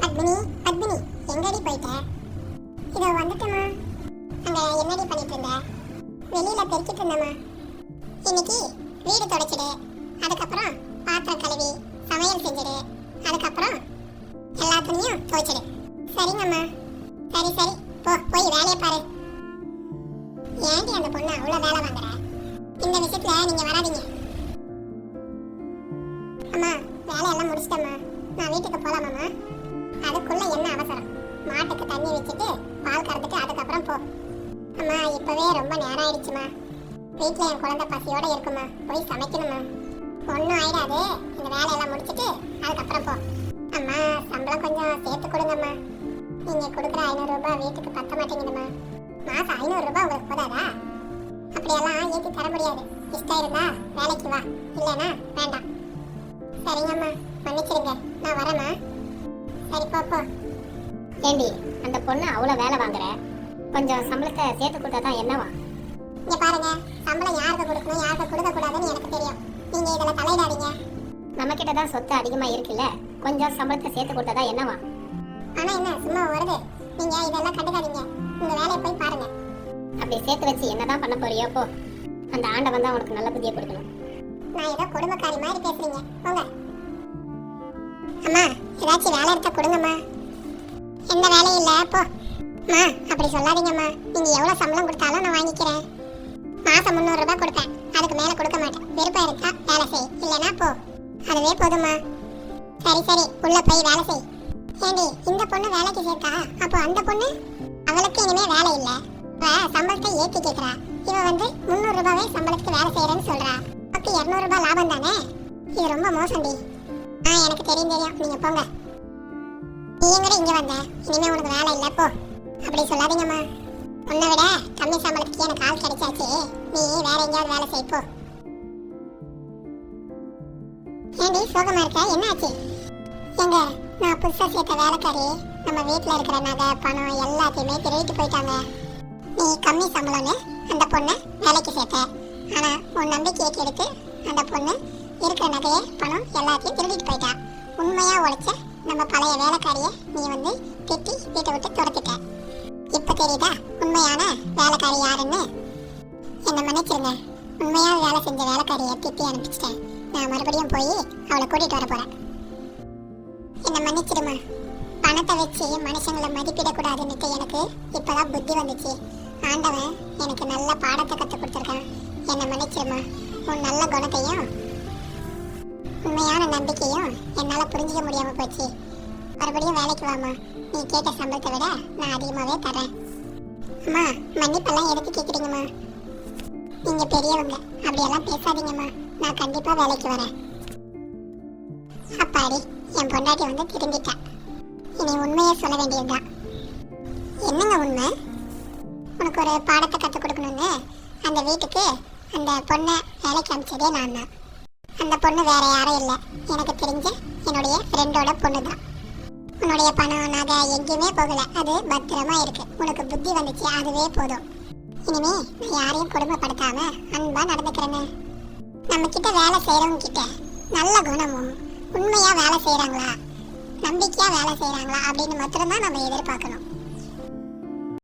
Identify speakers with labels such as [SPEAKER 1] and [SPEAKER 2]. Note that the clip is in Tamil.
[SPEAKER 1] பத்மினி, பத்மினி, எங்கடி போயிட்ட? இதோ வந்துட்டேம்மா. அங்க என்னடி பண்ணிட்டு இருந்த? வெளியில பெருக்கிட்டு இருந்தேம்மா. இன்னைக்கு வீடு தொடச்சிடு, அதுக்கப்புறம் பாத்திரம் கழுவி சமையல் செஞ்சிடு, அதுக்கப்புறம் எல்லா துணியும் துவைச்சிடு. சரிங்கம்மா. சரி சரி, போய் வேலையை பாரு. ஏன்டி அந்த பொண்ணு அவ்வளோ வேலை வாங்குற? இந்த விஷயத்துல நீங்க வராதீங்க. அம்மா, வேலையெல்லாம் முடிச்சிட்டம்மா. நான் வீட்டுக்கு போலாமாம்மா? அதுக்குள்ள என்ன அவசரம்? மாட்டுக்கு தண்ணி வச்சுட்டு பால் கறந்துட்டு அதுக்கப்புறம் போ. அம்மா, இப்பவே ரொம்ப நேரம் ஆயிடுச்சுமா. வீட்டில் என் குழந்தை பசியோட இருக்குமா, போய் சமைக்கணுமா. ஒன்றும் ஆயிடாது, இந்த வேலையெல்லாம் முடிச்சுட்டு அதுக்கப்புறம் போ. அம்மா, சம்பளம் கொஞ்சம் சேர்த்து கொடுங்கம்மா. நீங்க கொடுக்குற 500 ரூபாய் வீட்டுக்கு பத்த மாட்டேங்குதும்மா. மாசம் 500 ரூபாய் உங்களுக்கு போதாதா? அப்படியெல்லாம் ஏற்றி தர முடியாது. இஷ்டம் இருந்தா வேலைக்கு வா, இல்லைன்னா வேண்டாம். சரிங்கம்மா, மன்னிச்சிருங்க, நான் வரேம்மா. சரி, போ.
[SPEAKER 2] ஏண்டி, அந்த பொண்ணு அவ்வளோ வேலை வாங்குற, கொஞ்சம் சம்பளத்தை சேர்த்து கொடுத்தா தான் என்னவா?
[SPEAKER 1] இங்க பாருங்க, சம்பளம் யாருக்கு கொடுக்கணும் யாருக்கு கொடுக்க கூடாதுன்னு எனக்கு தெரியும். நீங்க இதுல தலையிடாதீங்க.
[SPEAKER 2] நம்ம கிட்ட தான் சொத்து அதிகமா இருக்குல்ல, கொஞ்சம் சம்பளத்தை சேர்த்து கொடுத்தா தான் என்னவா?
[SPEAKER 1] ஆனா என்ன சும்மா வருது? நீங்க இதெல்லாம் கண்டுக்காதீங்க, உங்க வேலையை போய் பாருங்க.
[SPEAKER 2] அப்படி சேர்த்து வச்சு என்னதான் பண்ண போறியோ போ. அந்த ஆண்டவன் தான் உனக்கு நல்ல புத்தியை கொடுக்கணும்.
[SPEAKER 1] நான் ஏதோ குடும்பக்காரி மாதிரி பேசுறீங்க, போங்க. அம்மா, ஏதாச்சும் வேலை எடுத்த கொடுங்கம்மா. எந்த வேலையும் இல்ல, போ. அம்மா, அப்படி சொல்லாதீங்கம்மா. நீங்க எவ்வளவு சம்பளம் கொடுத்தாலும் நான் வாங்கிக்கிறேன். மாசம் 300 ரூபாய் கொடுப்பேன், அதுக்கு மேல கொடுக்க மாட்டேன். விருப்பம் இருக்கா வேலை செய், இல்லைன்னா போ. அதுவே போதுமா? சரி சரி, உள்ள போய் வேலை செய். ஏண்டி, இந்த பொண்ணு வேலைக்கு சேர்த்தா, அப்போ அந்த பொண்ணு? அவளுக்கு இனிமே வேலை இல்ல, சம்பளத்தை ஏத்தி கேக்குறா. இவ வந்து 300 ரூபாவே சம்பளத்துக்கு வேலை செய்யறேன்னு சொல்றா. அப்ப 200 ரூபாய் லாபம் தானே? இது ரொம்ப மோசம்டி. எனக்கு தெரியும், நீங்க போங்க. நீ எங்கட இங்க வந்த? இனிமே உனக்கு வேலை இல்ல, போ. அப்படி சொல்லாதீங்கம்மா. உன்னை விட கம்மி சம்பளத்துக்கு எனக்கு ஆள் கிடைச்சாச்சு. நீ வேற எங்கேயாவது வேலை செய், போ. ஏண்டி சோகமா இருக்க, என்ன ஆச்சு? எங்க, நான் புதுசா சேர்த்த வேலைக்காரி நம்ம வீட்டுல இருக்கிற நகை பணம் எல்லாத்தையுமே திருடிட்டு போயிட்டாங்க. நீ கம்மி சம்பளம்னு அந்த பொண்ணை வேலைக்கு சேர்த்த. ஆனா உன் நம்பிக்கையை கெடுத்து அந்த பொண்ணு இருக்கிற நகையை பணம் எல்லாத்தையும் திருடிட்டு போயிட்டா. உண்மையா உழைச்ச நம்ம பழைய வேலைக்காரிய நீ வந்து திட்டி வீட்டை விட்டு துரத்திட்ட. இப்ப தெரியுதா உண்மையான வேலைக்காரி யாருன்னு? என்ன மன்னிச்சிருங்க. உண்மையா வேலை செஞ்ச வேலைக்காரியை திட்டி அனுப்பிச்சிட்டேன். நான் மறுபடியும் போய் அவளை கூட்டிட்டு வர போறேன். என்ன மன்னிச்சிடுமா. பணத்தை வச்சு மனுஷங்களை மதிப்பிடக்கூடாதுன்னுட்டு எனக்கு இப்பதான் புத்தி வந்துச்சு. ஆண்டவன் எனக்கு நல்ல பாடத்தை கற்றுக் கொடுத்துருக்கான். என்ன மன்னிச்சிடுமா. உன் நல்ல குணத்தையும் உண்மையான நம்பிக்கையும் என்னால புரிஞ்சிக்க முடியாம போச்சு. மறுபடியும் வேலைக்கு வாமா. நீ கேட்ட சம்பளத்தை விட நான் அதிகமாவே தரேன். அம்மா, மன்னிப்பெல்லாம் எடுத்து கேக்குறீங்கம்மா. நீங்க பெரியவங்க, அப்படியெல்லாம் பேசாதீங்கம்மா. நான் கண்டிப்பா வேலைக்கு வரேன். அப்பாடி, என் பொண்டாட்டி வந்து திரும்பிட்டா. இனி உண்மையை சொல்ல வேண்டியதுதான். என்னங்க உண்மை? உனக்கு ஒரு பாடத்தை கற்றுக் கொடுக்கணும்னு அந்த வீட்டுக்கு அந்த பொண்ணை வேலைக்கு அனுப்பிச்சதே நான் தான். அந்த பொண்ணு வேற யாரும் இல்லை, எனக்கு தெரிஞ்ச என்னுடைய ஃப்ரெண்டோட பொண்ணு தான். உன்னுடைய பணம் நகை எங்கேயுமே போகல, அது பத்திரமா இருக்கு. உனக்கு புத்தி வந்துச்சு, அதுவே போதும். இனிமே நான் யாரையும் கொடுமைப்படுத்தாம அன்பா நடந்துக்கிறேன்னு. நம்ம கிட்ட வேலை செய்யறவங்க கிட்ட நல்ல குணமும் உண்மையா வேலை செய்யறாங்களா, நம்பிக்கையா வேலை செய்யறாங்களா அப்படின்னு மட்டும்தான் நம்ம எதிர்பார்க்கணும்.